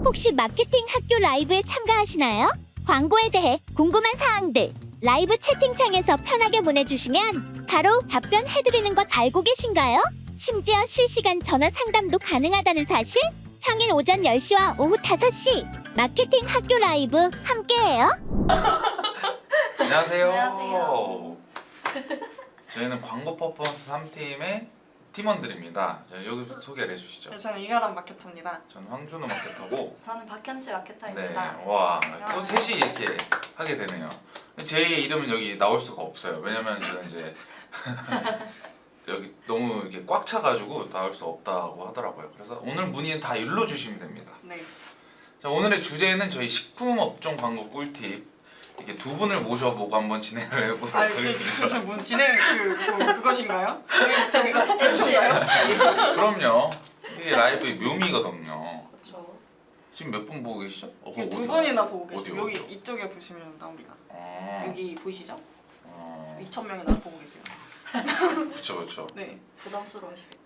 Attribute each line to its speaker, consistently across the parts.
Speaker 1: 혹시 마케팅 학교 라이브에 참가하시나요? 광고에 대해 궁금한 사항들 라이브 채팅창에서 편하게 보내주시면 바로 답변해드리는 것 알고 계신가요? 심지어 실시간 전화 상담도 가능하다는 사실? 평일 오전 10시와 오후 5시 마케팅 학교 라이브 함께해요.
Speaker 2: 안녕하세요.
Speaker 3: 안녕하세요.
Speaker 2: 저희는 광고 퍼포먼스 3팀의 팀원들입니다. 여기 소개를 해주시죠.
Speaker 3: 네, 저는 이가람 마케터입니다.
Speaker 2: 저는 황준호 마케터고.
Speaker 4: 저는 박현치
Speaker 2: 네,
Speaker 4: 마케터입니다.
Speaker 2: 와, 또 셋이 이렇게 하게 되네요. 제 이름은 여기 나올 수가 없어요. 왜냐면 저는 이제 여기 너무 이렇게 꽉 차가지고 나올 수 없다고 하더라고요. 그래서 오늘 문의는 다 일로 주시면 됩니다.
Speaker 3: 네.
Speaker 2: 자, 오늘의 주제는 저희 식품업종 광고 꿀팁. 이렇게 두 분을 모셔보고 한번 진행을 해보도록 하겠습니다.
Speaker 3: 무슨 진행 그것인가요?
Speaker 4: MC예요, MC.
Speaker 2: 그럼요. 이게 라이브의 묘미거든요.
Speaker 4: 그렇죠.
Speaker 2: 지금 몇 분 보고 계시죠?
Speaker 3: 지금 두 분이나 보고 계세요.
Speaker 2: 어디요?
Speaker 3: 여기 이쪽에 보시면 나옵니다.
Speaker 2: 아,
Speaker 3: 여기 보이시죠?
Speaker 2: 어,
Speaker 3: 2,000명이나 보고 계세요.
Speaker 2: 그렇죠, 그렇죠.
Speaker 3: 네.
Speaker 4: 부담스러우시겠다.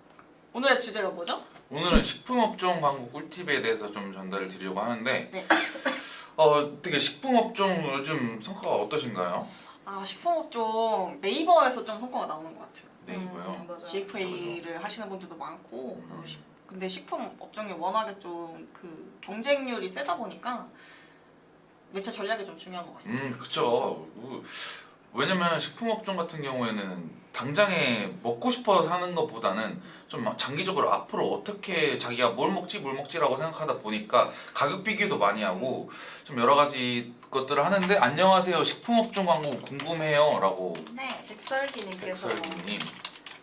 Speaker 3: 오늘의 주제가 뭐죠?
Speaker 2: 오늘은 식품업종 광고 꿀팁에 대해서 좀 전달을 드리려고 하는데,
Speaker 3: 네.
Speaker 2: 어떻게 식품업종 요즘 성과가 어떠신가요?
Speaker 3: 아, 식품업종 네이버에서 좀 성과가 나오는 것 같아요.
Speaker 2: 네이버요.
Speaker 4: 맞아요.
Speaker 3: GFA를 하시는 분들도 많고
Speaker 2: 음.
Speaker 3: 근데 식품 업종이 워낙에 좀 그 경쟁률이 세다 보니까 매체 전략이 좀 중요한 것 같습니다.
Speaker 2: 그쵸. 왜냐면 식품업종 같은 경우에는 당장에 먹고 싶어서 사는 것보다는 좀 장기적으로 앞으로 어떻게 자기가 뭘 먹지라고 생각하다 보니까 가격 비교도 많이 하고 좀 여러 가지 것들을 하는데, 안녕하세요 식품업종 광고 궁금해요 라고
Speaker 3: 네.
Speaker 4: 백설기님께서
Speaker 2: 백설기님.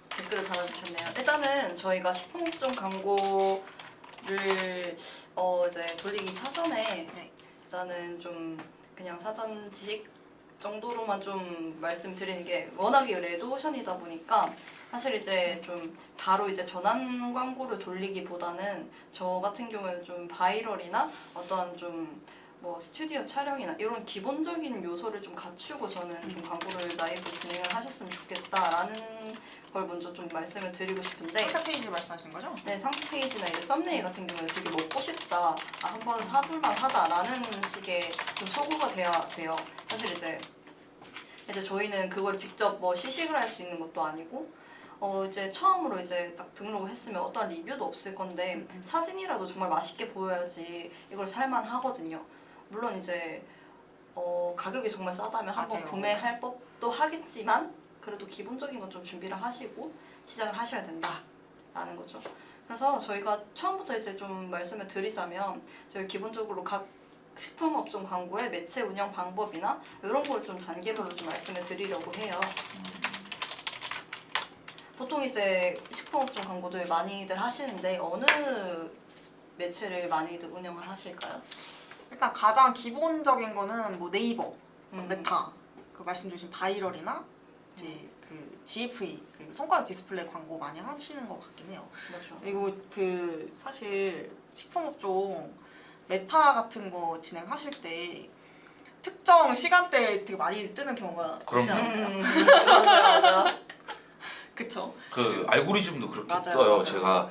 Speaker 4: 댓글을 달아주셨네요. 일단은 저희가 식품업종 광고를 이제 돌리기 사전에
Speaker 3: 네.
Speaker 4: 일단은 좀 그냥 사전 지식 정도로만 좀 말씀드리는 게, 워낙에 레드오션이다 보니까 사실 이제 좀 바로 이제 전환 광고를 돌리기보다는 저 같은 경우에는 좀 바이럴이나 어떤 좀 뭐 스튜디오 촬영이나 이런 기본적인 요소를 좀 갖추고 저는 좀 광고를 라이브 진행을 하셨으면 좋겠다라는 걸 먼저 좀 말씀을 드리고 싶은데,
Speaker 3: 상세 페이지 말씀하시는 거죠?
Speaker 4: 네, 상세 페이지나 이제 썸네일 같은 경우에 되게 먹고 싶다, 한번 사볼만 하다라는 식의 좀 소구가 돼요. 사실 이제 저희는 그걸 직접 뭐 시식을 할 수 있는 것도 아니고, 이제 처음으로 이제 딱 등록을 했으면 어떤 리뷰도 없을 건데 사진이라도 정말 맛있게 보여야지 이걸 살만 하거든요. 물론 이제 가격이 정말 싸다면 한번
Speaker 3: 맞아요.
Speaker 4: 구매할 법도 하겠지만, 그래도 기본적인 건 좀 준비를 하시고 시작을 하셔야 된다라는 거죠. 그래서 저희가 처음부터 이제 좀 말씀을 드리자면, 저희 기본적으로 각 식품업종 광고의 매체 운영 방법이나 이런 걸 좀 단계별로 좀 말씀을 드리려고 해요. 보통 이제 식품업종 광고들 많이들 하시는데 어느 매체를 많이들 운영을 하실까요?
Speaker 3: 일단 가장 기본적인 거는 뭐 네이버,
Speaker 4: 음.
Speaker 3: 메타, 그 말씀 주신 바이럴이나 이제 그 GFA, 그 손가락 디스플레이 광고 많이 하시는 것 같긴 해요.
Speaker 4: 그렇죠.
Speaker 3: 그리고 그 사실 식품업종 메타 같은 거 진행하실 때 특정 시간대에 되게 많이 뜨는 경우가
Speaker 2: 그럼요.
Speaker 3: 있지 않나요?
Speaker 4: 맞아.
Speaker 3: 그쵸?
Speaker 2: 그 알고리즘도 그렇게
Speaker 3: 맞아요,
Speaker 2: 떠요.
Speaker 3: 맞아요.
Speaker 2: 제가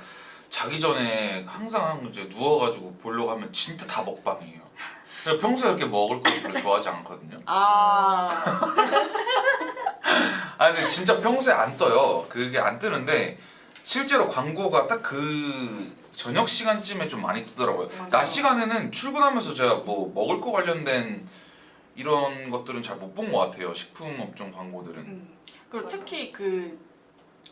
Speaker 2: 자기 전에 항상 이제 누워가지고 보려고 하면 진짜 다 먹방이에요. 제가 평소에 이렇게 먹을 거 별로 좋아하지 않거든요.
Speaker 3: 아,
Speaker 2: 근데 진짜 평소에 안 떠요. 그게 안 뜨는데 실제로 광고가 딱 그 저녁 시간쯤에 좀 많이 뜨더라고요.
Speaker 3: 맞아요.
Speaker 2: 낮 시간에는 출근하면서 제가 뭐 먹을 거 관련된 이런 것들은 잘 못 본 것 같아요. 식품업종 광고들은.
Speaker 3: 그리고
Speaker 4: 맞아.
Speaker 3: 특히 그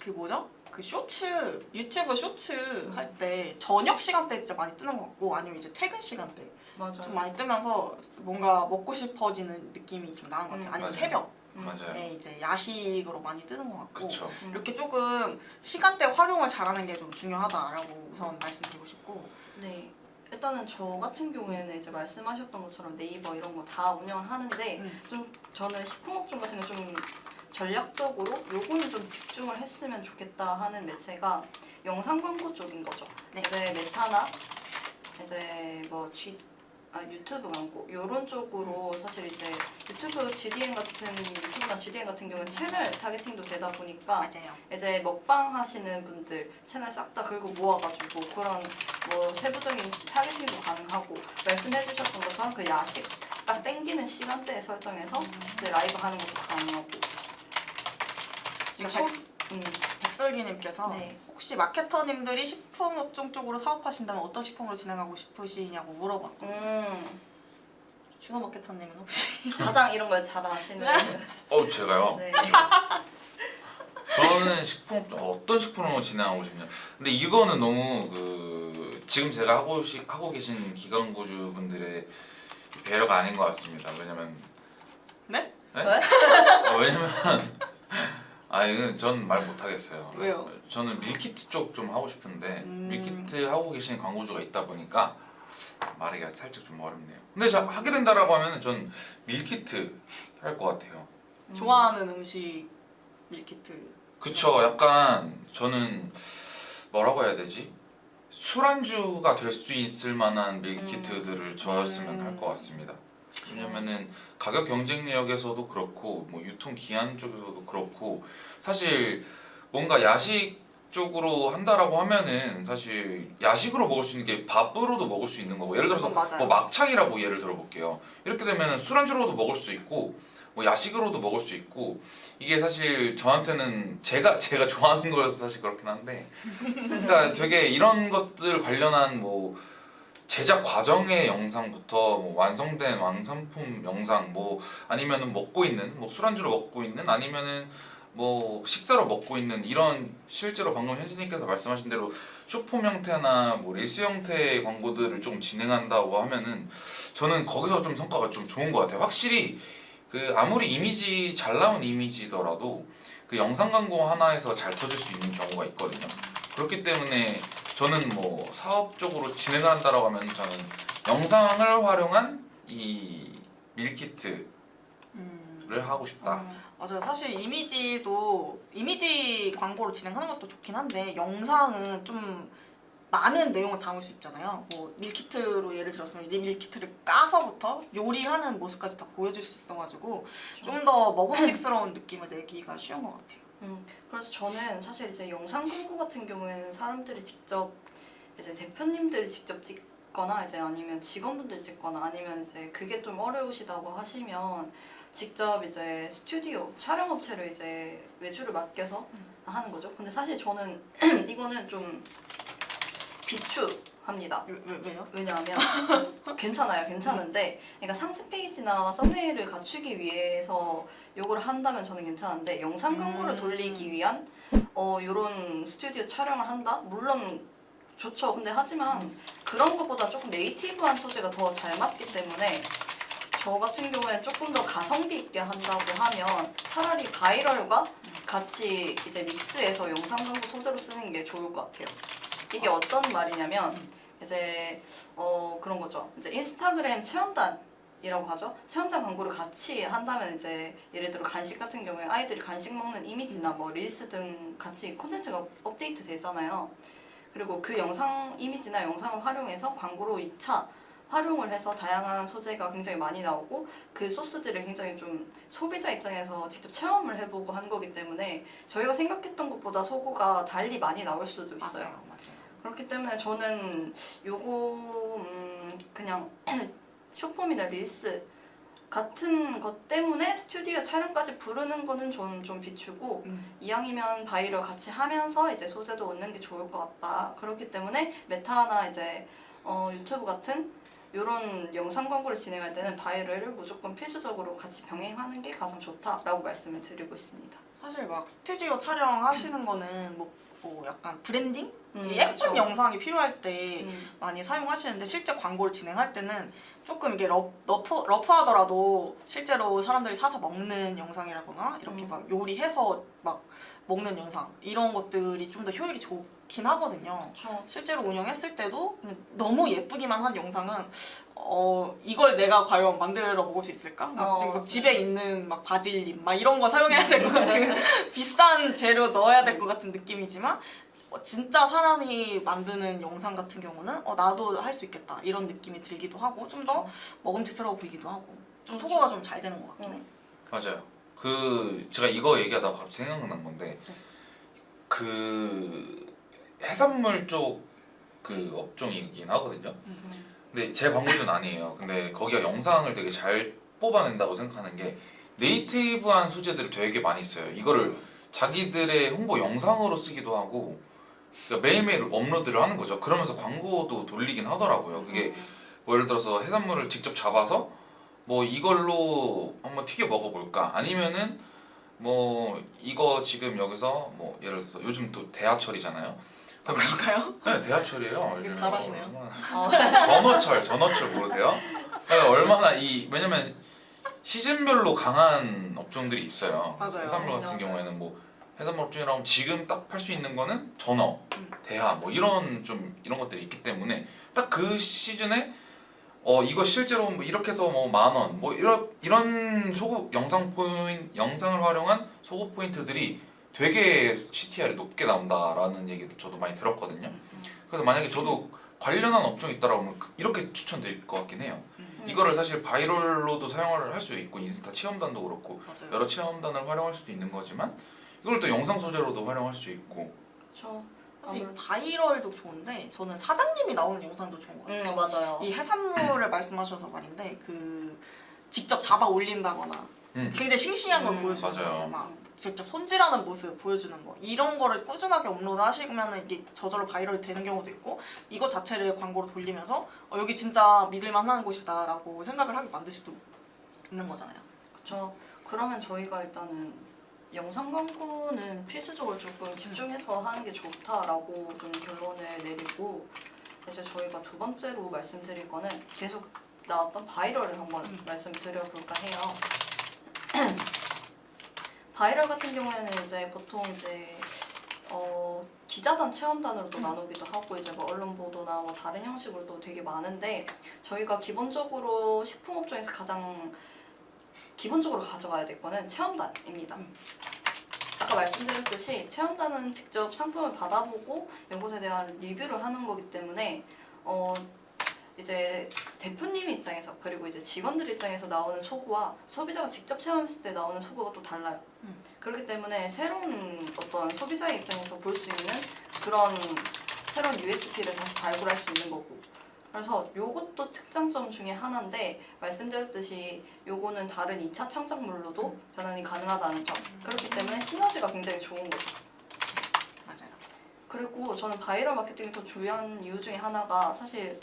Speaker 3: 뭐죠? 그 쇼츠, 유튜브 쇼츠 할 때 저녁 시간대 진짜 많이 뜨는 것 같고, 아니면 이제 퇴근 시간대
Speaker 4: 맞아.
Speaker 3: 좀 많이 뜨면서 뭔가 먹고 싶어지는 느낌이 좀 나는 것 같아요. 아니면
Speaker 2: 맞아요.
Speaker 3: 새벽에
Speaker 2: 맞아요.
Speaker 3: 이제 야식으로 많이 뜨는 것 같고,
Speaker 2: 그쵸.
Speaker 3: 이렇게 조금 시간대 활용을 잘하는 게 좀 중요하다라고 우선 말씀드리고 싶고.
Speaker 4: 네. 일단은 저 같은 경우에는 이제 말씀하셨던 것처럼 네이버 이런 거 다 운영을 하는데, 좀 저는 식품업종 같은 거 좀 전략적으로 요거는 좀 집중을 했으면 좋겠다 하는 매체가 영상 광고 쪽인 거죠.
Speaker 3: 네.
Speaker 4: 이제 메타나 이제 뭐 유튜브 광고 이런 쪽으로 사실 이제 유튜브 GDN 같은 유튜브나 GDN 같은 경우는 채널 타겟팅도 되다 보니까
Speaker 3: 맞아요.
Speaker 4: 이제 먹방 하시는 분들 채널 싹 다 긁고 모아가지고 그런 뭐 세부적인 타겟팅도 가능하고 말씀해주셨던 것처럼 그 야식 딱 땡기는 시간대에 설정해서 이제 라이브 하는 것도 가능하고
Speaker 3: 지금
Speaker 4: 그래서
Speaker 3: 백설기님께서
Speaker 4: 네.
Speaker 3: 혹시 마케터님들이 식품 업종 쪽으로 사업하신다면 어떤 식품으로 진행하고 싶으시냐고 물어봤고 준호 마케터님은 혹시
Speaker 4: 가장 이런 걸 잘 아시는
Speaker 2: 제가요?
Speaker 4: 네.
Speaker 2: 저는 식품 어떤 식품으로 진행하고 싶냐. 근데 이거는 너무 지금 제가 하고 계신 기관구주 분들의 배려가 아닌 것 같습니다. 왜냐면
Speaker 3: 네?
Speaker 2: 네?
Speaker 4: 왜?
Speaker 2: 왜냐면 이건 전 말 못하겠어요.
Speaker 3: 왜요?
Speaker 2: 저는 밀키트 쪽 좀 하고 싶은데
Speaker 3: 음.
Speaker 2: 밀키트 하고 계신 광고주가 있다 보니까 말하기가 살짝 좀 어렵네요. 근데 하게 된다라고 하면 전 밀키트 할 것 같아요.
Speaker 3: 좋아하는 음식 밀키트.
Speaker 2: 그쵸. 약간 저는 뭐라고 해야 되지? 술안주가 될 수 있을 만한 밀키트들을 저였으면 할 것 같습니다. 왜냐면은 가격 경쟁력에서도 그렇고 뭐 유통 기한 쪽에서도 그렇고 사실 뭔가 야식 쪽으로 한다라고 하면은 사실 야식으로 먹을 수 있는 게 밥으로도 먹을 수 있는 거고 예를 들어서
Speaker 3: 맞아요.
Speaker 2: 뭐 막창이라고 예를 들어볼게요. 이렇게 되면은 술안주로도 먹을 수 있고 뭐 야식으로도 먹을 수 있고 이게 사실 저한테는 제가 좋아하는 거여서 사실 그렇긴 한데 그러니까 되게 이런 것들 관련한 뭐 제작 과정의 영상부터 뭐 완성된 완성품 영상 뭐 아니면은 먹고 있는 뭐 술안주로 먹고 있는 아니면은 뭐 식사로 먹고 있는 이런 실제로 방금 현진님께서 말씀하신 대로 쇼폼 형태나 뭐 릴스 형태의 광고들을 좀 진행한다고 하면은 저는 거기서 좀 성과가 좀 좋은 것 같아요. 확실히 아무리 이미지 잘 나온 이미지더라도 그 영상 광고 하나에서 잘 터질 수 있는 경우가 있거든요. 그렇기 때문에 저는 뭐 사업적으로 진행한다라고 하면 저는 영상을 활용한 이 밀키트를 하고 싶다.
Speaker 3: 맞아요. 사실 이미지 광고로 진행하는 것도 좋긴 한데 영상은 좀 많은 내용을 담을 수 있잖아요. 뭐 밀키트로 예를 들었으면 이 밀키트를 까서부터 요리하는 모습까지 다 보여줄 수 있어가지고 좀 더 먹음직스러운 느낌을 내기가 쉬운 것 같아요.
Speaker 4: 그래서 저는 사실 이제 영상 광고 같은 경우에는 사람들이 직접 이제 대표님들이 직접 찍거나 이제 아니면 직원분들 찍거나 아니면 이제 그게 좀 어려우시다고 하시면 직접 이제 스튜디오 촬영업체를 이제 외주를 맡겨서 하는 거죠. 근데 사실 저는 이거는 좀 비추합니다.
Speaker 3: 왜요?
Speaker 4: 왜냐하면 괜찮은데 그러니까 상세 페이지나 썸네일을 갖추기 위해서 요걸 한다면 저는 괜찮은데 영상 광고를 돌리기 위한 요런 스튜디오 촬영을 한다? 물론 좋죠. 근데 하지만 그런 것보다 조금 네이티브한 소재가 더 잘 맞기 때문에 저 같은 경우에는 조금 더 가성비 있게 한다고 하면 차라리 바이럴과 같이 이제 믹스해서 영상 광고 소재로 쓰는 게 좋을 것 같아요. 이게 어떤 말이냐면 이제 그런 거죠. 이제 인스타그램 체험단이라고 하죠. 체험단 광고를 같이 한다면 이제 예를 들어 간식 같은 경우에 아이들이 간식 먹는 이미지나 뭐 릴스 등 같이 콘텐츠가 업데이트 되잖아요. 그리고 그 영상 이미지나 영상을 활용해서 광고로 2차 활용을 해서 다양한 소재가 굉장히 많이 나오고 그 소스들을 굉장히 좀 소비자 입장에서 직접 체험을 해보고 하는 거기 때문에 저희가 생각했던 것보다 소구가 달리 많이 나올 수도 있어요.
Speaker 3: 맞아요.
Speaker 4: 그렇기 때문에 저는 요거 그냥 쇼폼이나 릴스 같은 것 때문에 스튜디오 촬영까지 부르는 거는 저는 좀 비추고 이왕이면 바이럴 같이 하면서 이제 소재도 얻는 게 좋을 것 같다. 그렇기 때문에 메타나 이제 유튜브 같은 이런 영상 광고를 진행할 때는 바이럴을 무조건 필수적으로 같이 병행하는 게 가장 좋다라고 말씀을 드리고 있습니다.
Speaker 3: 사실 막 스튜디오 촬영하시는 거는 뭐 약간 브랜딩? 예쁜
Speaker 4: 그쵸.
Speaker 3: 영상이 필요할 때 많이 사용하시는데 실제 광고를 진행할 때는 조금 이게 러프하더라도 실제로 사람들이 사서 먹는 영상이라거나 이렇게 막 요리해서 막 먹는 영상 이런 것들이 좀 더 효율이 좋긴 하거든요.
Speaker 4: 그쵸.
Speaker 3: 실제로 운영했을 때도 그냥 너무 예쁘기만 한 영상은 이걸 내가 과연 만들어 먹을 수 있을까? 막 지금 막 집에 있는 막 바질잎 막 이런 거 사용해야 될 것 같은 비싼 재료 넣어야 될 것 같은 느낌이지만 진짜 사람이 만드는 영상 같은 경우는 나도 할 수 있겠다 이런 느낌이 들기도 하고 좀 더 먹음직스러워 보이기도 하고 좀 소거가 좀 잘 되는 것 같긴 해.
Speaker 2: 맞아요. 그 제가 이거 얘기하다가 갑자기 생각난 건데
Speaker 3: 네.
Speaker 2: 그 해산물 쪽 그 업종이긴 하거든요. 근데 제 광고주는 아니에요. 근데 거기가 영상을 되게 잘 뽑아낸다고 생각하는 게 네이티브한 소재들을 되게 많이 써요. 이거를 자기들의 홍보 영상으로 쓰기도 하고 그러니까 매일매일 업로드를 하는 거죠. 그러면서 광고도 돌리긴 하더라고요. 그게 뭐 예를 들어서 해산물을 직접 잡아서 뭐 이걸로 한번 튀겨 먹어볼까? 아니면은 뭐 이거 지금 여기서 뭐 예를 들어서 요즘 또 대하철이잖아요. 그럼
Speaker 3: 그럴까요?
Speaker 2: 네, 대하철이에요.
Speaker 3: 되게
Speaker 2: 요즘
Speaker 3: 잘하시네요.
Speaker 2: 전어철 모르세요? 그러니까 얼마나 왜냐면 시즌별로 강한 업종들이 있어요.
Speaker 3: 맞아요.
Speaker 2: 해산물 같은
Speaker 4: 맞아요.
Speaker 2: 경우에는 뭐 해산물 업종이라고 지금 딱 팔 수 있는 거는 전어, 대하 뭐 이런 것들이 있기 때문에 딱 그 시즌에 이거 실제로 뭐 이렇게 해서 뭐 10,000원 뭐 이런 소급 영상을 활용한 소급 포인트들이 되게 CTR이 높게 나온다라는 얘기도 저도 많이 들었거든요. 그래서 만약에 저도 관련한 업종이 있다라고 하면 이렇게 추천드릴 것 같긴 해요. 이거를 사실 바이럴로도 사용을 할 수 있고 인스타 체험단도 그렇고
Speaker 3: 맞아요.
Speaker 2: 여러 체험단을 활용할 수도 있는 거지만 이걸 또 영상 소재로도 활용할 수 있고.
Speaker 4: 그렇죠.
Speaker 3: 사실 바이럴도 좋은데 저는 사장님이 나오는 영상도 좋은 것 같아요.
Speaker 4: 맞아요.
Speaker 3: 이 해산물을 말씀하셔서 말인데 그 직접 잡아 올린다거나 굉장히 싱싱한 걸 보여주는
Speaker 2: 맞아요.
Speaker 3: 거죠. 막 직접 손질하는 모습 보여주는 거 이런 거를 꾸준하게 업로드 하시면 이게 저절로 바이럴 되는 경우도 있고 이것 자체를 광고로 돌리면서 여기 진짜 믿을만한 곳이다라고 생각을 하게 만들 수도 있는 거잖아요.
Speaker 4: 그렇죠. 그러면 저희가 일단은 영상 광고는 필수적으로 조금 집중해서 하는 게 좋다라고 좀 결론을 내리고 이제 저희가 두 번째로 말씀드릴 거는 계속 나왔던 바이럴을 한번 말씀드려볼까 해요. 바이럴 같은 경우에는 이제 보통 이제 기자단 체험단으로도 나누기도 하고 이제 뭐 언론 보도나 뭐 다른 형식으로도 되게 많은데 저희가 기본적으로 식품업종에서 가장 기본적으로 가져가야 될 거는 체험단입니다. 아까 말씀드렸듯이 체험단은 직접 상품을 받아보고 이것에 대한 리뷰를 하는 거기 때문에 이제 대표님 입장에서 그리고 이제 직원들 입장에서 나오는 소구와 소비자가 직접 체험했을 때 나오는 소구가 또 달라요. 그렇기 때문에 새로운 어떤 소비자의 입장에서 볼 수 있는 그런 새로운 USP를 다시 발굴할 수 있는 거고. 그래서 요것도 특장점 중에 하나인데 말씀드렸듯이 요거는 다른 2차 창작물로도 변환이 가능하다는 점. 그렇기 때문에 시너지가 굉장히 좋은 거죠.
Speaker 3: 맞아요.
Speaker 4: 그리고 저는 바이럴 마케팅이 더 중요한 이유 중에 하나가 사실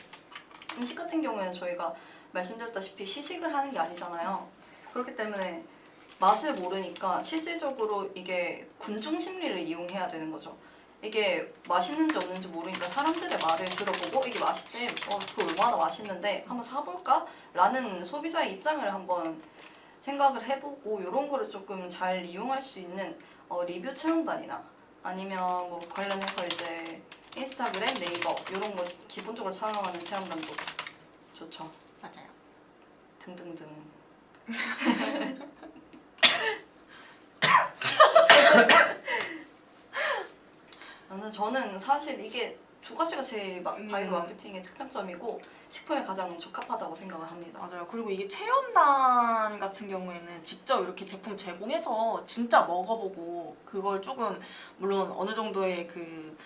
Speaker 4: 음식 같은 경우에는 저희가 말씀드렸다시피 시식을 하는 게 아니잖아요. 그렇기 때문에 맛을 모르니까 실질적으로 이게 군중 심리를 이용해야 되는 거죠. 이게 맛있는지 없는지 모르니까 사람들의 말을 들어보고 이게 맛있대, 그거 얼마나 맛있는데 한번 사볼까? 라는 소비자의 입장을 한번 생각을 해보고 이런 거를 조금 잘 이용할 수 있는 리뷰 체험단이나 아니면 뭐 관련해서 이제 인스타그램, 네이버 이런 거 기본적으로 사용하는 체험단도 좋죠.
Speaker 3: 맞아요.
Speaker 4: 등등등. 저는 사실 이게 두 가지가 제 바이럴 마케팅의 특장점이고 식품에 가장 적합하다고 생각을 합니다.
Speaker 3: 맞아요. 그리고 이게 체험단 같은 경우에는 직접 이렇게 제품 제공해서 진짜 먹어보고 그걸 조금 물론 어느 정도의 그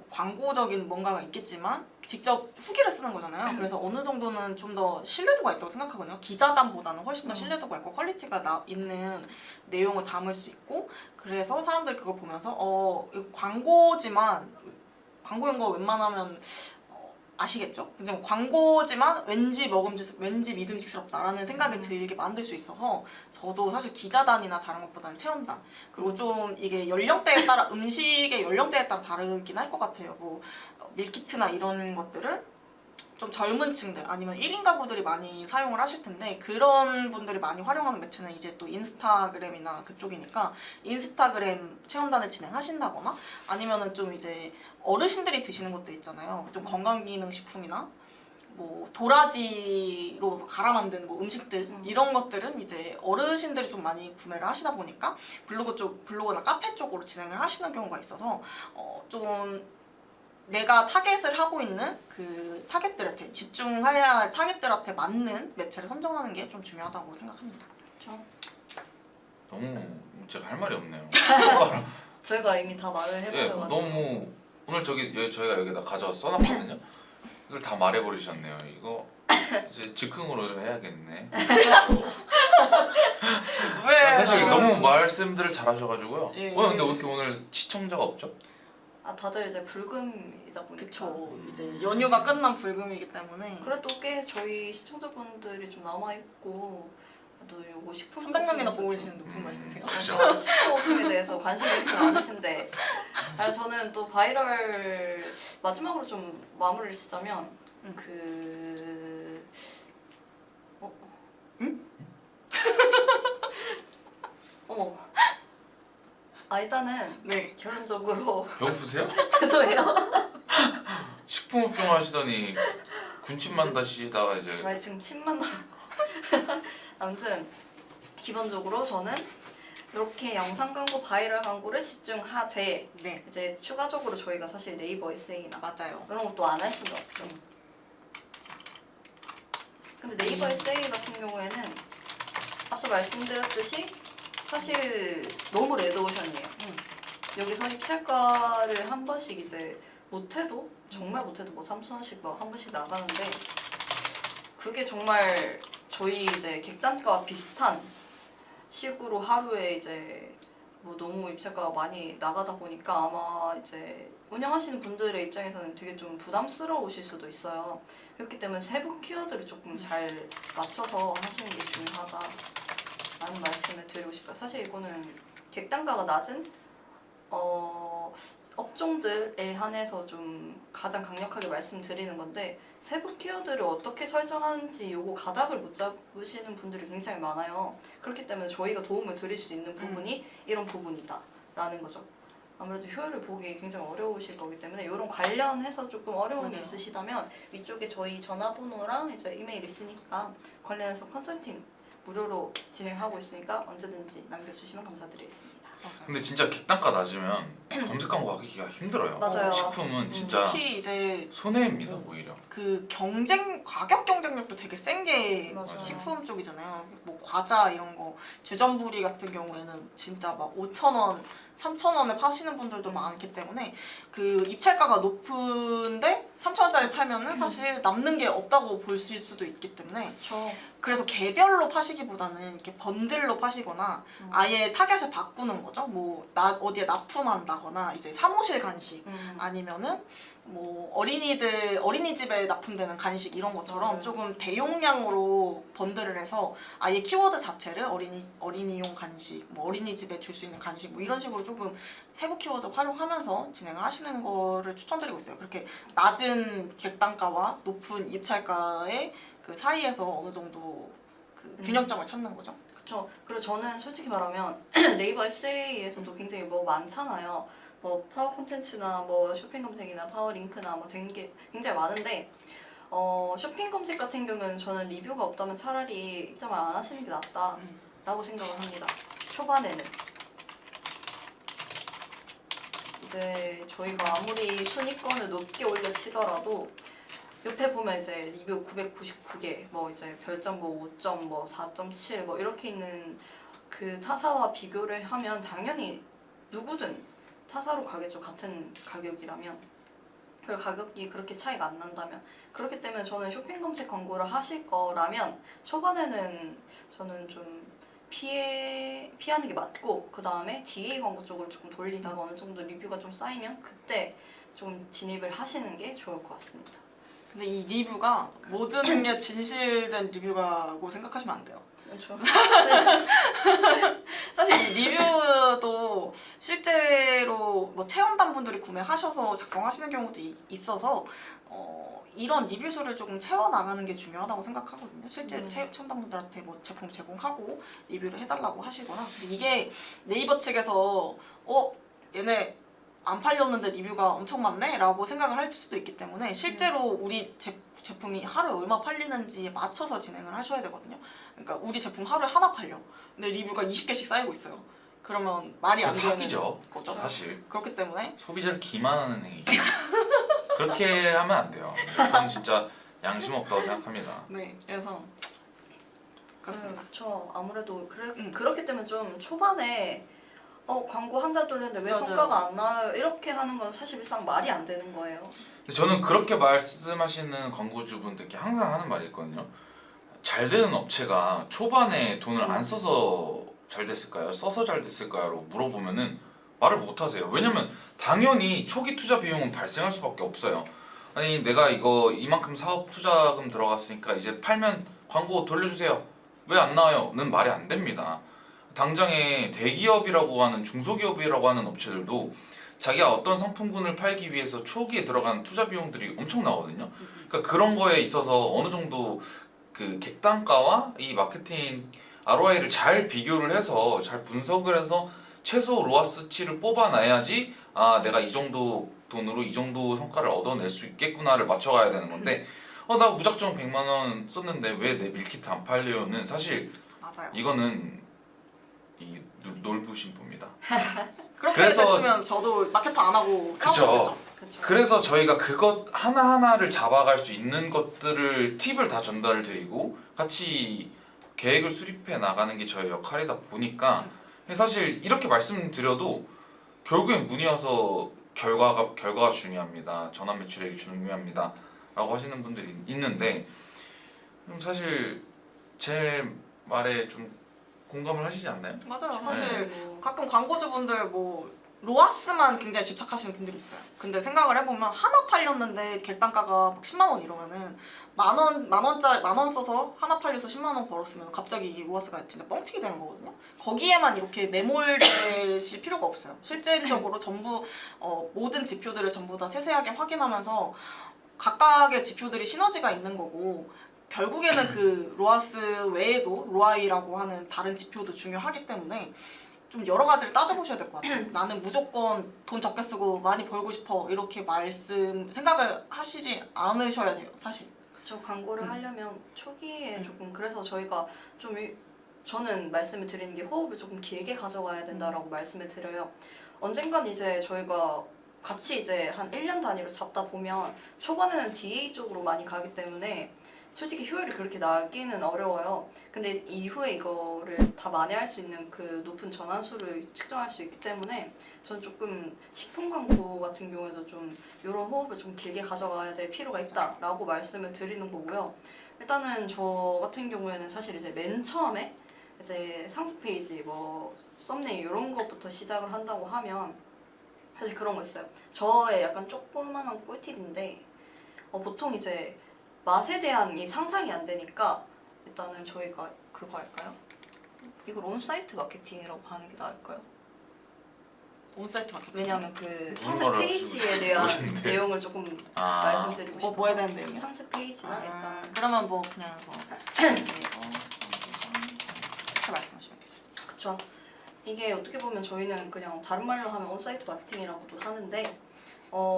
Speaker 3: 광고적인 뭔가가 있겠지만 직접 후기를 쓰는 거잖아요. 그래서 어느 정도는 좀 더 신뢰도가 있다고 생각하거든요. 기자단보다는 훨씬 더 신뢰도가 있고 퀄리티가 있는 내용을 담을 수 있고 그래서 사람들이 그걸 보면서 이거 광고지만 광고인 거 웬만하면 아시겠죠? 이제 뭐 광고지만 왠지 믿음직스럽다라는 생각이 들게 만들 수 있어서 저도 사실 기자단이나 다른 것보다는 체험단 그리고 좀 이게 연령대에 따라 음식의 연령대에 따라 다르긴 할 것 같아요. 뭐 밀키트나 이런 것들은 좀 젊은 층들 아니면 1인 가구들이 많이 사용을 하실 텐데 그런 분들이 많이 활용하는 매체는 이제 또 인스타그램이나 그쪽이니까 인스타그램 체험단을 진행하신다거나 아니면은 좀 이제 어르신들이 드시는 것들 있잖아요. 좀 건강기능식품이나 뭐 도라지로 갈아 만든 뭐 음식들 이런 것들은 이제 어르신들이 좀 많이 구매를 하시다 보니까 블로그나 카페 쪽으로 진행을 하시는 경우가 있어서 좀 내가 타겟을 하고 있는 그 타겟들한테 집중해야 할 타겟들한테 맞는 매체를 선정하는 게 좀 중요하다고 생각합니다.
Speaker 4: 그렇죠.
Speaker 2: 너무 제가 할 말이 없네요.
Speaker 4: 저희가 이미 다 말을
Speaker 2: 예,
Speaker 4: 해버려가지고.
Speaker 2: 너무 오늘 저희가 여기다 가져 써놨거든요. 이걸 다 말해버리셨네요. 이거 이제 즉흥으로 좀 해야겠네.
Speaker 3: 왜?
Speaker 2: 사실 너무 말씀들을 잘하셔가지고요.
Speaker 3: 예.
Speaker 2: 근데 왜 이렇게 오늘 시청자가 없죠?
Speaker 4: 다들 이제 불금이다 보니까.
Speaker 3: 그쵸. 이제 연휴가 끝난 불금이기 때문에
Speaker 4: 그래도 꽤 저희 시청자분들이 좀 남아 있고 또 요거 식품
Speaker 3: 300명이나 보고 계시는데 무슨 말씀이세요?
Speaker 4: 그러니까 식품업종에 대해서 관심이 이렇게 많으신데 저는 또 바이럴 마지막으로 좀 마무리를 짓자면 어머. 일단은
Speaker 3: 네.
Speaker 4: 결론적으로
Speaker 2: 배고프세요?
Speaker 4: 죄송해요.
Speaker 2: 식품업종 하시더니 군침만 다시다가 이제
Speaker 4: 지금 침만 나요. 아무튼 기본적으로 저는 이렇게 영상 광고, 바이럴 광고를 집중하되
Speaker 3: 네.
Speaker 4: 이제 추가적으로 저희가 사실 네이버 SA나
Speaker 3: 맞아요.
Speaker 4: 이런 것도 안 할 수는 없죠. 근데 네이버 SA 같은 경우에는 앞서 말씀드렸듯이 사실 너무 레드오션이에요. 여기서 입찰가를 한 번씩 이제 못해도 정말 못해도 뭐 3,000원씩 막 한 번씩 나가는데 그게 정말 저희 이제 객단가와 비슷한 식으로 하루에 이제 뭐 너무 입찰가가 많이 나가다 보니까 아마 이제 운영하시는 분들의 입장에서는 되게 좀 부담스러우실 수도 있어요. 그렇기 때문에 세부 키워드를 조금 잘 맞춰서 하시는 게 중요하다라는 말씀을 드리고 싶어요. 사실 이거는 객단가가 낮은 업종들에 한해서 좀 가장 강력하게 말씀드리는 건데 세부 키워드를 어떻게 설정하는지 요거 가닥을 못 잡으시는 분들이 굉장히 많아요. 그렇기 때문에 저희가 도움을 드릴 수 있는 부분이 이런 부분이다 라는 거죠. 아무래도 효율을 보기 굉장히 어려우실 거기 때문에 이런 관련해서 조금 어려움이
Speaker 3: 맞아요.
Speaker 4: 있으시다면 위쪽에 저희 전화번호랑 이제 이메일 있으니까 관련해서 컨설팅 무료로 진행하고 있으니까 언제든지 남겨주시면 감사드리겠습니다.
Speaker 3: 맞아요.
Speaker 2: 근데 진짜 객단가 낮으면 검색 광고 하기가 힘들어요.
Speaker 4: 맞아요.
Speaker 2: 식품은 진짜
Speaker 3: 특히 이제
Speaker 2: 손해입니다 오히려.
Speaker 3: 그 가격 경쟁력도 되게 센 게
Speaker 4: 맞아요.
Speaker 3: 식품 쪽이잖아요. 뭐 과자 이런 거 주전부리 같은 경우에는 진짜 막 5,000원, 3,000원에 파시는 분들도 많기 때문에 그 입찰가가 높은데 3,000원짜리 팔면은 사실 남는 게 없다고 볼 수도 있기 때문에
Speaker 4: 그렇죠.
Speaker 3: 그래서 개별로 파시기보다는 이렇게 번들로 파시거나 아예 타겟을 바꾸는 거죠. 뭐 어디에 납품한다거나 이제 사무실 간식 아니면은 뭐 어린이집에 납품되는 간식 이런 것처럼
Speaker 4: 맞아요.
Speaker 3: 조금 대용량으로 번들을 해서 아예 키워드 자체를 어린이용 간식, 뭐 어린이집에 줄 수 있는 간식 뭐 이런 식으로 조금 세부 키워드 활용하면서 진행을 하시는 거를 추천드리고 있어요. 그렇게 낮은 객단가와 높은 입찰가의 그 사이에서 어느 정도 그 균형점을 찾는 거죠.
Speaker 4: 그렇죠. 그리고 저는 솔직히 말하면 네이버 SA에서도 굉장히 뭐 많잖아요. 뭐 파워 콘텐츠나 뭐 쇼핑 검색이나 파워 링크나 뭐 된 게 굉장히 많은데 쇼핑 검색 같은 경우는 저는 리뷰가 없다면 차라리 입점을 안 하시는 게 낫다라고 생각을 합니다. 초반에는 이제 저희가 아무리 순위권을 높게 올려치더라도 옆에 보면 이제 리뷰 999개, 뭐 이제 별점 뭐 5점, 뭐 4.7, 뭐 이렇게 있는 그 타사와 비교를 하면 당연히 누구든 타사로 가겠죠. 같은 가격이라면. 그리고 가격이 그렇게 차이가 안 난다면. 그렇기 때문에 저는 쇼핑 검색 광고를 하실 거라면 초반에는 저는 좀 피하는 게 맞고 그 다음에 DA 광고 쪽으로 조금 돌리다가 어느 정도 리뷰가 좀 쌓이면 그때 좀 진입을 하시는 게 좋을 것 같습니다.
Speaker 3: 근데 이 리뷰가 모든 게 진실된 리뷰라고 생각하시면 안 돼요.
Speaker 4: 그렇죠.
Speaker 3: 사실 이 리뷰도 실제로 뭐 체험단 분들이 구매하셔서 작성하시는 경우도 있어서 이런 리뷰수를 조금 채워나가는 게 중요하다고 생각하거든요. 실제 체험단 분들한테 뭐 제품 제공하고 리뷰를 해달라고 하시거나. 근데 이게 네이버 측에서 얘네 안 팔렸는데 리뷰가 엄청 많네? 라고 생각을 할 수도 있기 때문에 실제로 우리 제품이 하루에 얼마 팔리는지에 맞춰서 진행을 하셔야 되거든요. 그러니까 우리 제품 하루에 하나 팔려. 근데 리뷰가 20개씩 쌓이고 있어요. 그러면 말이 안 되는
Speaker 2: 사기죠.
Speaker 3: 거죠.
Speaker 2: 사실
Speaker 3: 그렇기 때문에
Speaker 2: 소비자를 기만하는 행위죠. 그렇게 하면 안 돼요. 저는 진짜 양심 없다고 생각합니다.
Speaker 3: 네, 그래서 그렇습니다.
Speaker 4: 그렇죠. 아무래도
Speaker 3: 음.
Speaker 4: 그렇기 때문에 좀 초반에 광고 한 달 돌렸는데 왜
Speaker 3: 맞아요.
Speaker 4: 성과가 안 나요? 이렇게 하는 건 사실상 말이 안 되는 거예요.
Speaker 2: 근데 저는 그렇게 말씀하시는 광고주분들께 항상 하는 말이 있거든요. 잘 되는 업체가 초반에 돈을 안 써서 잘 됐을까요? 써서 잘 됐을까요? 물어보면은 말을 못 하세요. 왜냐면 당연히 초기 투자 비용은 발생할 수밖에 없어요. 아니 내가 이거 이만큼 사업 투자금 들어갔으니까 이제 팔면 광고 돌려주세요. 왜 안 나와요?는 말이 안 됩니다. 당장에 대기업이라고 하는 중소기업이라고 하는 업체들도 자기가 어떤 상품군을 팔기 위해서 초기에 들어간 투자 비용들이 엄청 나거든요. 그러니까 그런 거에 있어서 어느 정도 그 객단가와 이 마케팅 ROI를 잘 비교를 해서 잘 분석을 해서 최소 로아스치를 뽑아놔야지 아 내가 이 정도 돈으로 이 정도 성과를 얻어낼 수 있겠구나를 맞춰가야 되는 건데 나 무작정 100만 원 썼는데 왜 내 밀키트 안 팔려요는 사실
Speaker 3: 맞아요.
Speaker 2: 이거는 이 놀부심보입니다.
Speaker 3: 그렇게
Speaker 2: 그래서-
Speaker 3: 됐으면 저도 마케터 안 하고
Speaker 2: 그쵸.
Speaker 3: 사업하겠죠.
Speaker 4: 그렇죠.
Speaker 2: 그래서 저희가 그것 하나하나를 잡아갈 수 있는 것들을 팁을 다 전달을 드리고 같이 계획을 수립해 나가는 게 저의 역할이다 보니까 사실 이렇게 말씀드려도 결국엔 문의 와서 결과가 중요합니다. 전환 매출액이 중요합니다. 라고 하시는 분들이 있는데 사실 제 말에 좀 공감을 하시지 않나요?
Speaker 3: 맞아요.
Speaker 2: 네.
Speaker 3: 사실 가끔 광고주분들 뭐 로아스만 굉장히 집착하시는 분들이 있어요. 근데 생각을 해보면 하나 팔렸는데 객단가가 막 10만 원 이러면은 만 원 써서 하나 팔려서 10만 원 벌었으면 갑자기 이 로아스가 진짜 뻥튀기 되는 거거든요. 거기에만 이렇게 매몰되실 필요가 없어요. 실질적으로 전부 모든 지표들을 전부 다 세세하게 확인하면서 각각의 지표들이 시너지가 있는 거고 결국에는 그 로아스 외에도 로아이라고 하는 다른 지표도 중요하기 때문에 좀 여러 가지를 따져보셔야 될 것 같아요. 나는 무조건 돈 적게 쓰고 많이 벌고 싶어 이렇게 생각을 하시지 않으셔야 돼요, 사실.
Speaker 4: 그쵸. 광고를 하려면 초기에 조금 그래서 저희가 좀 저는 말씀을 드리는 게 호흡을 조금 길게 가져가야 된다라고 말씀을 드려요. 언젠간 이제 저희가 같이 이제 한 1년 단위로 잡다 보면 초반에는 DA 쪽으로 많이 가기 때문에 솔직히 효율이 그렇게 나기는 어려워요. 근데 이후에 이거를 다 만회할 수 있는 그 높은 전환수를 측정할 수 있기 때문에 전 조금 식품 광고 같은 경우에도 좀 이런 호흡을 좀 길게 가져가야 될 필요가 있다라고 말씀을 드리는 거고요. 일단은 저 같은 경우에는 사실 이제 맨 처음에 이제 상세 페이지 뭐 썸네일 이런 것부터 시작을 한다고 하면 사실 그런 거 있어요. 저의 약간 조그만한 꿀팁인데 보통 이제 맛에 대한 이 상상이 안 되니까 일단은 저희가 그거 할까요? 이걸 온사이트 마케팅이라고 하는 게 나을까요?
Speaker 3: 온사이트 마케팅.
Speaker 4: 왜냐하면 그 상세
Speaker 2: 물어봐라.
Speaker 4: 페이지에 대한
Speaker 2: 모르겠는데.
Speaker 4: 내용을 조금
Speaker 2: 아,
Speaker 4: 말씀드리고 싶어서
Speaker 3: 뭐 해야 되는 내용이요?
Speaker 4: 상세 페이지나 일단
Speaker 3: 그러면 뭐 그냥 이렇게 말씀하시면 되죠.
Speaker 4: 그쵸. 이게 어떻게 보면 저희는 그냥 다른 말로 하면 온사이트 마케팅이라고도 하는데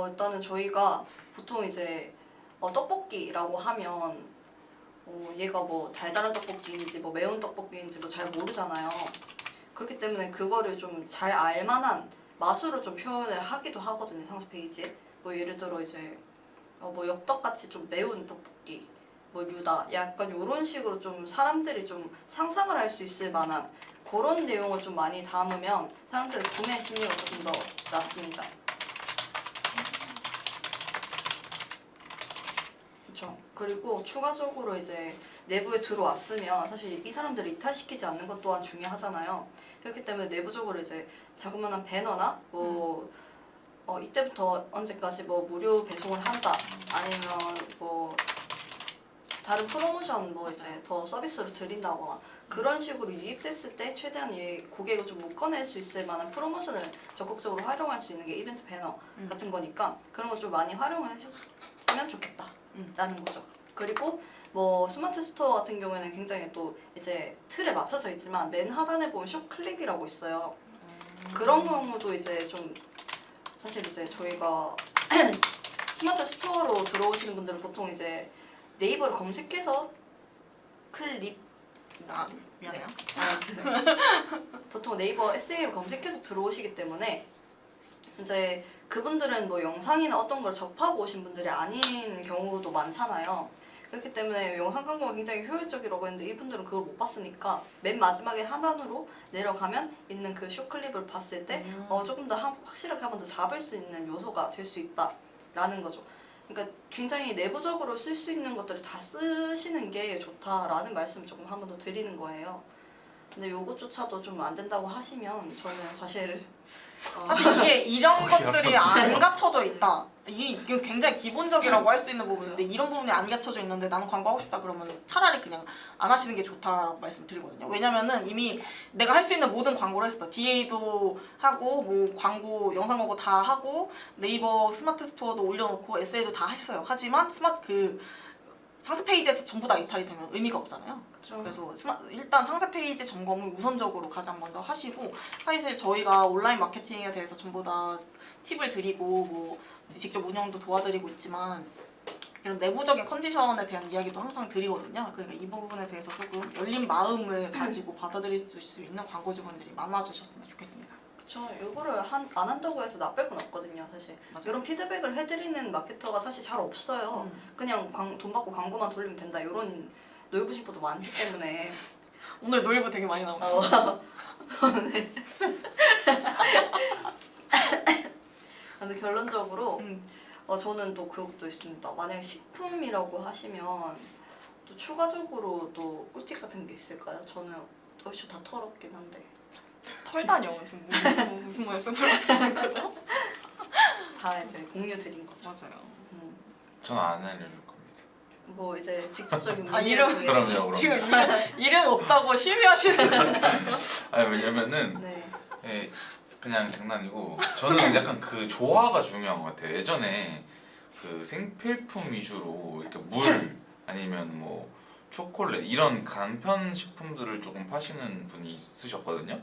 Speaker 4: 일단은 저희가 보통 이제 떡볶이라고 하면 얘가 뭐 달달한 떡볶이인지 뭐 매운 떡볶이인지 뭐 잘 모르잖아요. 그렇기 때문에 그거를 좀 잘 알만한 맛으로 좀 표현을 하기도 하거든요, 상세 페이지에. 뭐 예를 들어 이제 뭐 엽떡같이 좀 매운 떡볶이 뭐 류다 약간 이런 식으로 좀 사람들이 좀 상상을 할 수 있을 만한 그런 내용을 좀 많이 담으면 사람들의 구매 심리가 조금 더 낮습니다. 그렇죠. 그리고 추가적으로 이제 내부에 들어왔으면 사실 이 사람들을 이탈시키지 않는 것 또한 중요하잖아요. 그렇기 때문에 내부적으로 이제 자그마한 배너나 뭐 이때부터 언제까지 뭐 무료 배송을 한다 아니면 뭐 다른 프로모션 뭐 이제 더 서비스로 드린다거나 그런 식으로 유입됐을 때 최대한 이 고객을 좀 묶어낼 수 있을 만한 프로모션을 적극적으로 활용할 수 있는 게 이벤트 배너 같은 거니까 그런 걸 좀 많이 활용을 하셨으면 좋겠다라는 거죠. 그리고 뭐 스마트 스토어 같은 경우에는 굉장히 또 이제 틀에 맞춰져 있지만 맨 하단에 보면 숏 클립이라고 있어요. 그런 경우도 이제 좀 사실 이제 저희가 스마트 스토어로 들어오시는 분들은 보통 이제 네이버를 검색해서 클립
Speaker 3: 아 미안해요.
Speaker 4: 보통 네이버 SE를 검색해서 들어오시기 때문에 이제 그분들은 뭐 영상이나 어떤 걸 접하고 오신 분들이 아닌 경우도 많잖아요. 그렇기 때문에 영상 광고가 굉장히 효율적이라고 했는데 이분들은 그걸 못 봤으니까 맨 마지막에 하단으로 내려가면 있는 그 쇼클립을 봤을 때 조금 더 확실하게 한 번 더 잡을 수 있는 요소가 될 수 있다라는 거죠. 그러니까 굉장히 내부적으로 쓸 수 있는 것들을 다 쓰시는 게 좋다라는 말씀을 조금 한 번 더 드리는 거예요. 근데 요것조차도 좀 안 된다고 하시면 저는 사실
Speaker 3: 사실 이게 이런
Speaker 2: 거기야.
Speaker 3: 것들이 안 갖춰져 있다. 이게 굉장히 기본적이라고 할 수 있는 부분인데 이런 부분이 안 갖춰져 있는데 나는 광고하고 싶다 그러면 차라리 그냥 안 하시는 게 좋다라고 말씀드리거든요. 왜냐면은 이미 내가 할 수 있는 모든 광고를 했어. DA도 하고 뭐 광고, 영상 광고 다 하고 네이버 스마트 스토어도 올려놓고 SA도 다 했어요. 하지만 상세 페이지에서 전부 다 이탈이 되면 의미가 없잖아요. 그래서 일단 상세 페이지 점검을 우선적으로 가장 먼저 하시고 사실 저희가 온라인 마케팅에 대해서 전부 다 팁을 드리고 뭐 직접 운영도 도와드리고 있지만 이런 내부적인 컨디션에 대한 이야기도 항상 드리거든요. 그러니까 이 부분에 대해서 조금 열린 마음을 가지고 받아들일 수 있는 광고주분들이 많아지셨으면 좋겠습니다.
Speaker 4: 그쵸. 요거를 안 한다고 해서 나쁠 건 없거든요, 사실.
Speaker 3: 맞아요.
Speaker 4: 이런 피드백을 해드리는 마케터가 사실 잘 없어요. 그냥 돈 받고 광고만 돌리면 된다. 이런 놀부심보도 많기 때문에.
Speaker 3: 오늘 노이브 되게 많이 나오네요.
Speaker 4: 네. 근데 결론적으로 저는 또 그것도 있습니다. 만약에 식품이라고 하시면 또 추가적으로 또 꿀팁 같은 게 있을까요? 저는 얼추 다 털었긴 한데.
Speaker 3: 털다뇨. 좀 무슨 말씀을 하시는 거죠?
Speaker 4: 다 이제 공유 드린 거죠.
Speaker 3: 맞아요.
Speaker 2: 저는 안 알려줄 겁니다.
Speaker 4: 뭐 이제 직접적인
Speaker 3: 아,
Speaker 4: 문의를
Speaker 3: 이름-
Speaker 4: 통해서.
Speaker 2: 그럼요.
Speaker 3: 지금 이름 없다고 시위하시는 건가요?
Speaker 2: 아니 왜냐면은
Speaker 4: 네.
Speaker 2: 예, 그냥 장난이고 저는 약간 그 조화가 중요한 것 같아요. 예전에 그 생필품 위주로 이렇게 물 아니면 뭐 초콜릿 이런 간편 식품들을 조금 파시는 분이 있으셨거든요.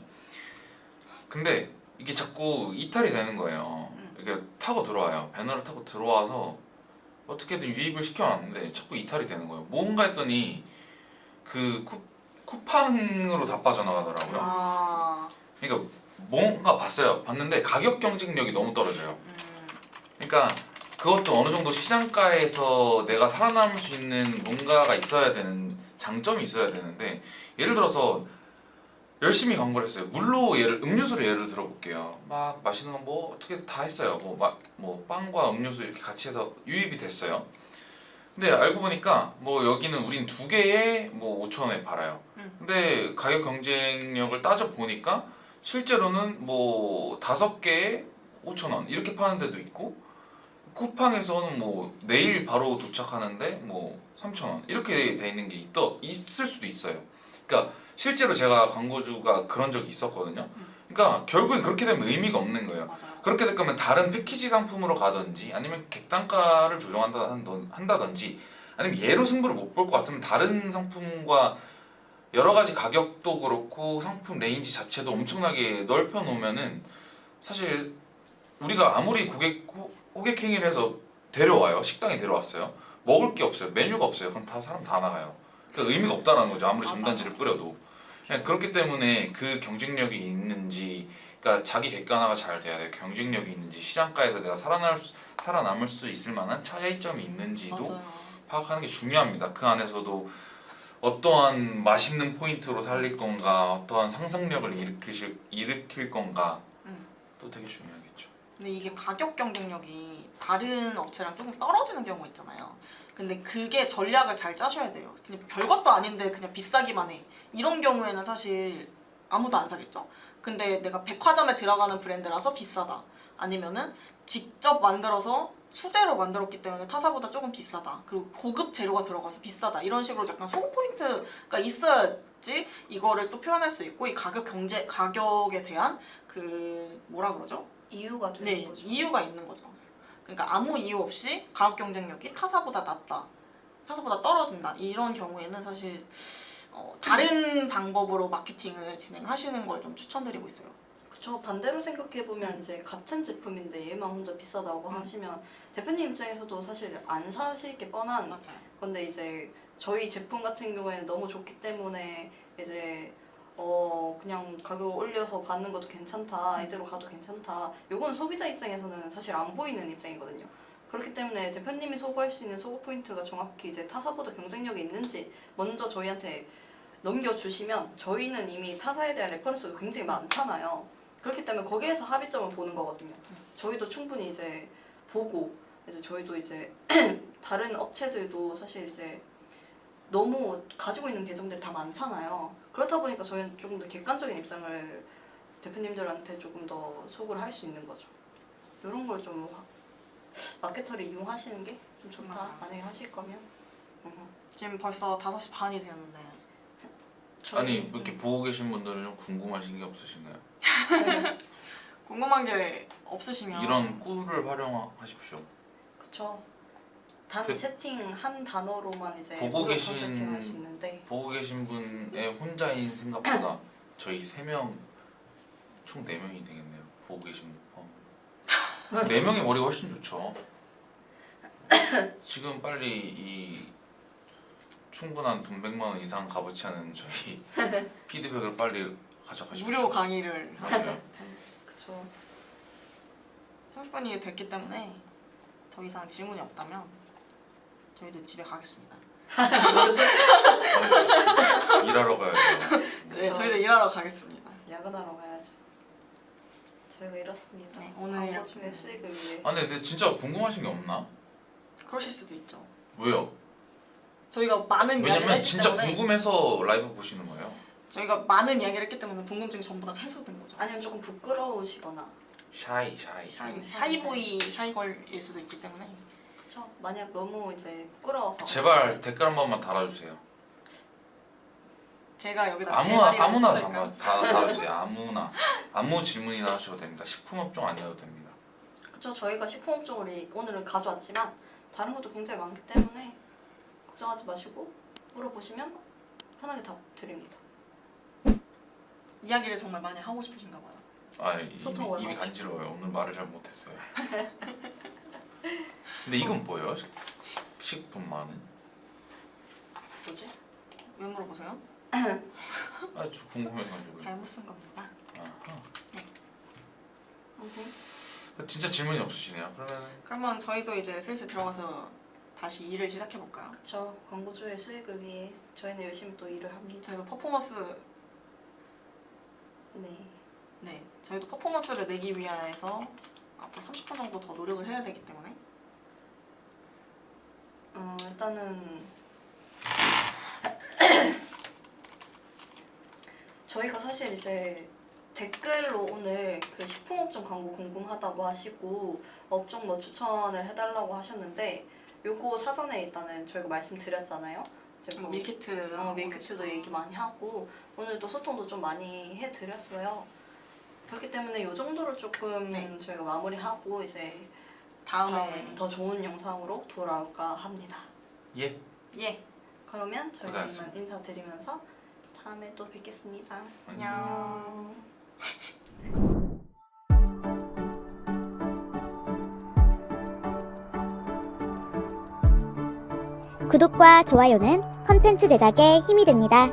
Speaker 2: 근데 이게 자꾸 이탈이 되는 거예요. 이렇게 타고 들어와요. 배너를 타고 들어와서 어떻게든 유입을 시켜놨는데 자꾸 이탈이 되는 거예요. 뭔가 했더니 그 쿠팡으로 다 빠져나가더라고요.
Speaker 3: 아,
Speaker 2: 그러니까 뭔가 봤는데 가격 경쟁력이 너무 떨어져요. 그러니까 그것도 어느 정도 시장가에서 내가 살아남을 수 있는 뭔가가 있어야 되는 장점이 있어야 되는데 예를 들어서 열심히 광고를 했어요. 음료수를 예를 들어볼게요. 막 맛있는 거 뭐 어떻게 다 했어요. 뭐 빵과 음료수 이렇게 같이 해서 유입이 됐어요. 근데 알고 보니까 뭐 여기는 우린 2개에 뭐 5,000원에 팔아요. 근데 가격 경쟁력을 따져 보니까 실제로는 뭐 5개에 5,000원 이렇게 파는 데도 있고 쿠팡에서는 뭐 내일 바로 도착하는데 뭐 3,000원 이렇게 돼 있는 게 있을 수도 있어요. 그러니까 실제로 제가 광고주가 그런 적이 있었거든요. 그러니까 결국엔 그렇게 되면 의미가 없는 거예요.
Speaker 3: 맞아요.
Speaker 2: 그렇게 될 거면 다른 패키지 상품으로 가든지 아니면 객단가를 조정한다든지 아니면 얘로 승부를 못 볼 것 같으면 다른 상품과 여러 가지 가격도 그렇고 상품 레인지 자체도 엄청나게 넓혀 놓으면은 사실 우리가 아무리 고객 행위를 해서 데려와요. 식당에 데려왔어요. 먹을 게 없어요. 메뉴가 없어요. 그럼 사람 다 나가요. 그러니까 의미가 없다라는 거죠. 아무리
Speaker 3: 맞아.
Speaker 2: 전단지를 뿌려도. 그렇기 때문에 그 경쟁력이 있는지 그러니까 자기 객관화가 잘 돼야 돼요. 경쟁력이 있는지 시장가에서 내가 살아남을 수 있을 만한 차이점이 있는지도
Speaker 3: 맞아요.
Speaker 2: 파악하는 게 중요합니다. 그 안에서도 어떠한 맛있는 포인트로 살릴 건가, 어떠한 상상력을 일으킬 건가 또 되게 중요하겠죠.
Speaker 3: 근데 이게 가격 경쟁력이 다른 업체랑 조금 떨어지는 경우가 있잖아요. 근데 그게 전략을 잘 짜셔야 돼요. 그냥 별것도 아닌데 그냥 비싸기만 해. 이런 경우에는 사실 아무도 안 사겠죠. 근데 내가 백화점에 들어가는 브랜드라서 비싸다. 아니면은 직접 만들어서 수제로 만들었기 때문에 타사보다 조금 비싸다. 그리고 고급 재료가 들어가서 비싸다. 이런 식으로 약간 소금 포인트가 있어야지 이거를 또 표현할 수 있고 이 가격에 대한 그 뭐라 그러죠?
Speaker 4: 이유가 되는
Speaker 3: 네,
Speaker 4: 거죠.
Speaker 3: 이유가 있는 거죠. 그러니까 아무 이유 없이 가격 경쟁력이 타사보다 낮다, 타사보다 떨어진다 이런 경우에는 사실 다른 방법으로 마케팅을 진행하시는 걸 좀 추천드리고 있어요.
Speaker 4: 저 반대로 생각해 보면 이제 같은 제품인데 얘만 혼자 비싸다고 하시면 대표님 입장에서도 사실 안 사실 게 뻔한
Speaker 3: 맞아요.
Speaker 4: 건데 이제 저희 제품 같은 경우에는 너무 좋기 때문에 이제 그냥 가격을 올려서 받는 것도 괜찮다, 이대로 가도 괜찮다. 요거는 소비자 입장에서는 사실 안 보이는 입장이거든요. 그렇기 때문에 대표님이 소구할 수 있는 소구 포인트가 정확히 이제 타사보다 경쟁력이 있는지 먼저 저희한테 넘겨주시면 저희는 이미 타사에 대한 레퍼런스가 굉장히 많잖아요. 그렇기 때문에 거기에서 합의점을 보는 거거든요. 저희도 충분히 이제 보고 이제 저희도 이제 다른 업체들도 사실 이제 너무 가지고 있는 계정들이 다 많잖아요. 그렇다 보니까 저희는 조금 더 객관적인 입장을 대표님들한테 조금 더 소구를 할 수 있는 거죠. 이런 걸 좀 마케터를 이용하시는 게 좀 좋다.
Speaker 3: 맞아요.
Speaker 4: 만약에 하실 거면.
Speaker 3: 지금 벌써 5시 반이 되었는데
Speaker 2: 아니 이렇게 보고 계신 분들은 좀 궁금하신 게 없으신가요?
Speaker 3: 궁금한 게 없으시면
Speaker 2: 이런 꿀을 활용하십시오.
Speaker 4: 그쵸. 단
Speaker 2: 그-
Speaker 4: 채팅 한 단어로만 이제
Speaker 2: 보고
Speaker 4: 무료
Speaker 2: 계신-
Speaker 4: 컨설팅을 할 수 있는데
Speaker 2: 보고 계신 분의 혼자인 생각보다 저희 3명 총 4명이 되겠네요. 보고 계신 분 포함. 4명의 머리가 훨씬 좋죠. 지금 빨리 이 충분한 돈 100만 원 이상 값어치 하는 저희 피드백을 빨리 가져가십시오.
Speaker 3: 무료 강의를
Speaker 2: 맞아요.
Speaker 4: 그쵸.
Speaker 3: 30분이 됐기 때문에 더 이상 질문이 없다면 저희도 집에 가겠습니다.
Speaker 2: 일하러 가야죠.
Speaker 3: 네,
Speaker 4: 그쵸.
Speaker 3: 저희도 일하러 가겠습니다.
Speaker 4: 야근하러 가야죠. 저희가 이렇습니다.
Speaker 3: 네, 오늘
Speaker 4: 광고
Speaker 3: 이렇게-
Speaker 4: 중에 수익을 위해.
Speaker 2: 아 근데 진짜 궁금하신 게 없나?
Speaker 3: 그러실 수도 있죠.
Speaker 2: 왜요?
Speaker 3: 저희가 많은 이야기를
Speaker 2: 왜냐면
Speaker 3: 했기
Speaker 2: 진짜
Speaker 3: 때문에
Speaker 2: 궁금해서 라이브 보시는 거예요.
Speaker 3: 저희가 많은 이야기를 했기 때문에 궁금증이 전부 다 해소된 거죠.
Speaker 4: 아니면 조금 부끄러우시거나.
Speaker 2: 샤이.
Speaker 3: 샤이보이 샤이걸일 수도 있기 때문에
Speaker 4: 그쵸. 만약 너무 이제 부끄러워서.
Speaker 2: 제발 댓글 한 번만 달아주세요.
Speaker 3: 제가 여기다 제 말이라고
Speaker 2: 아무나
Speaker 3: 써드릴까요?
Speaker 2: 달아주세요. 아무 질문이나 하셔도 됩니다. 식품업종 아니어도 됩니다.
Speaker 4: 그쵸. 저희가 식품업종을 오늘은 가져왔지만 다른 것도 굉장히 많기 때문에 걱정하지 마시고 물어보시면 편하게 답 드립니다.
Speaker 3: 이야기를 정말 많이 하고 싶으신가 봐요.
Speaker 2: 아
Speaker 4: 소통을
Speaker 2: 입이
Speaker 4: 하고
Speaker 2: 간지러워요. 오늘 말을 잘 못했어요. 근데 이건 뭐예요? 식품만은?
Speaker 4: 뭐지?
Speaker 3: 왜 물어보세요?
Speaker 2: 아저 궁금해가지고.
Speaker 3: 잘못 쓴 겁니다.
Speaker 2: 아하. 진짜 질문이 없으시네요.
Speaker 3: 그러면 저희도 이제 슬슬 들어가서 다시 일을 시작해 볼까요?
Speaker 4: 그쵸. 광고주의 수익을 위해 저희는 열심히 또 일을 합니다.
Speaker 3: 저희도 퍼포먼스
Speaker 4: 네.
Speaker 3: 저희도 퍼포먼스를 내기 위해서 앞으로 30분 정도 더 노력을 해야 되기 때문에
Speaker 4: 일단은 저희가 사실 이제 댓글로 오늘 그 식품업종 광고 궁금하다고 하시고 업종 뭐 추천을 해달라고 하셨는데 요거 사전에 일단은 저희가 말씀드렸잖아요. 이제 뭐
Speaker 3: 밀키트
Speaker 4: 밀크티도 얘기 많이 하고 오늘도 소통도 좀 많이 해드렸어요. 그렇기 때문에 요 정도로 조금
Speaker 3: 네.
Speaker 4: 저희가 마무리하고 이제
Speaker 3: 다음에
Speaker 4: 더 좋은 영상으로 돌아올까 합니다.
Speaker 2: 예.
Speaker 3: 예
Speaker 4: 그러면 저희는
Speaker 2: 고생하셨습니다.
Speaker 4: 인사드리면서 다음에 또 뵙겠습니다.
Speaker 3: 안녕.
Speaker 5: 구독과 좋아요는 컨텐츠 제작에 힘이 됩니다.